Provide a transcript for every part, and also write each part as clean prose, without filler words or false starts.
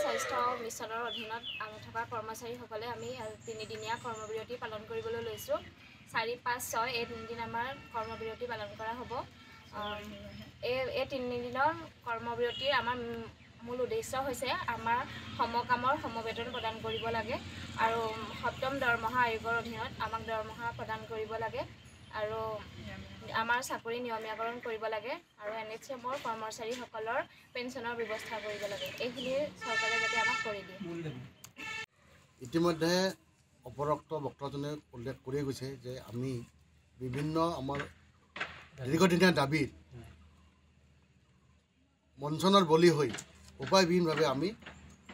স্বাস্থ্য মিছনৰ অধীনত থকা কৰ্মচাৰীসকলে আমি 3 দিনীয়া কৰ্মবিৰতি পালন কৰিবলৈ লৈছোঁ। 4, 5, 6 এই 3 দিন আমাৰ কৰ্মবিৰতি পালন কৰা হ'ব। এই 3 দিনৰ কৰ্মবিৰতিৰ আমাৰ মূল উদ্দেশ্য হৈছে আমাৰ সমকামৰ সমবেতন প্ৰদান কৰিব লাগে আৰু 7ম দৰমহা আয়োগৰ অধীনত আমাক দৰমহা প্ৰদান কৰিব লাগে আৰু আমাৰ চাকৰি নিয়মীয়াকৰণ কৰিব লাগে আৰু NHMৰ কৰ্মচাৰীসকলৰ পেঞ্চনৰ ব্যৱস্থা কৰিব লাগে। এইখিনি চৰকাৰে যাতে আমাক কৰি দিয়ে। ইতিমধ্যে অপৰক্ত বক্তাজনে উল্লেখ কৰি গৈছে যে আমি বিভিন্ন আমাৰ দীৰ্ঘদিনীয়া দাবীত মঞ্চনৰ বলি হৈ উপায়বিহীনভাৱে আমি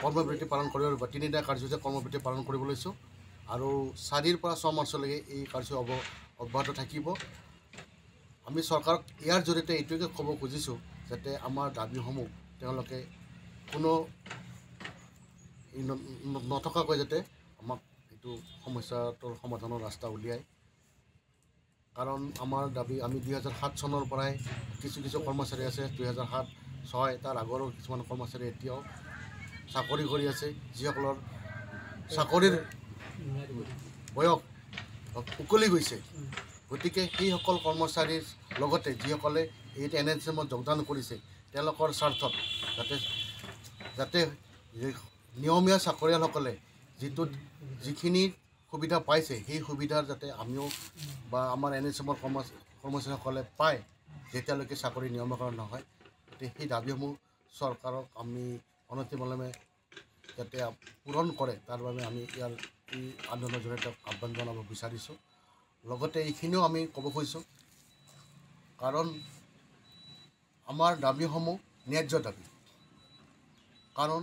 কৰ্মবিৰতি পালন কৰিব লাগিব। 3 দিনীয়া কাৰ্যসূচী কৰ্মবিৰতি পালন কৰিব লৈছোঁ আৰু 4 পৰা 6 মাৰ্চলৈকে এই কাৰ্যসূচী অব্যাহত থাকিব। আমি চৰকাৰক ইয়াৰ জৰিয়তে এইটোকে ক'ব খুজিছোঁ যাতে আমাৰ দাবীসমূহ তেওঁলোকে কোনো নথকাকৈ যাতে আমাক এইটো সমস্যাটোৰ সমাধানৰ ৰাস্তা উলিয়ায়। কাৰণ আমাৰ দাবী আমি 2007 চনৰ পৰাই কিছু কৰ্মচাৰী আছে, 2007, 2006 তাৰ আগৰো কিছুমান কৰ্মচাৰী এতিয়াও চাকৰি কৰি আছে, যিসকলৰ চাকৰিৰ বয়স উকলি গৈছে। গতিকে সেইসকল কৰ্মচাৰীৰ লগতে যিসকলে এই NHMত যোগদান কৰিছে তেওঁলোকৰ স্বাৰ্থত যাতে নিয়মীয়া চাকৰিয়ালসকলে যিখিনি সুবিধা পাইছে সেই সুবিধাৰ যাতে আমিও বা আমাৰ NHMৰ কৰ্মচাৰীসকলে পায় যেতিয়ালৈকে চাকৰি নিয়মীয়াকৰণ নহয়। গতিকে সেই দাবীসমূহ চৰকাৰক আমি অনতিবিলম্বে যাতে পূৰণ কৰে তাৰ বাবে আমি এই আন্দোলনৰ জৰিয়তে আহ্বান জনাব বিচাৰিছোঁ। লগতে এইখিনিও আমি ক'ব খুজিছোঁ কাৰণ আমাৰ দাবীসমূহ ন্যায্য দাবী। কাৰণ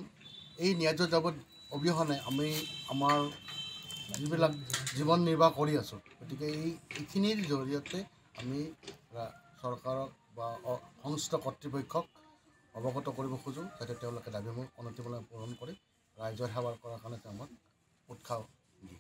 এই ন্যায্য দাবী অবিহনে আমি আমাৰ যিবিলাক জীৱন নিৰ্বাহ কৰি আছোঁ। গতিকে এইখিনিৰ জৰিয়তে আমি চৰকাৰক বা সংশ্লিষ্ট কৰ্তৃপক্ষক অৱগত কৰিব খোজোঁ যাতে তেওঁলোকে দাবীসমূহ অনতিবিলম্বে পূৰণ কৰি ৰাইজৰ সেৱা কৰাৰ কাৰণে আমাক উৎসাহ দিয়ে।